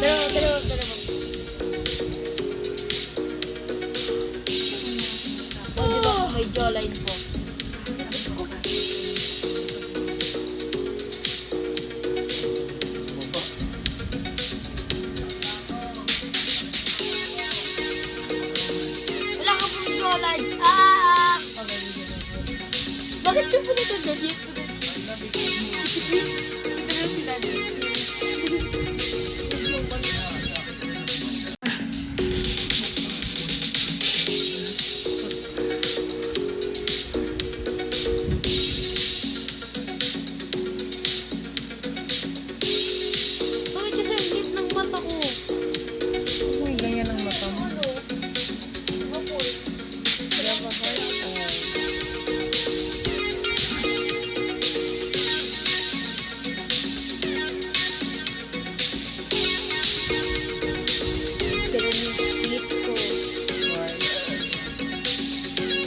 Dalawa. O, di ba may jawline po? Wala ka pong jawline. Okay. Bakit yung po nito, Daddy?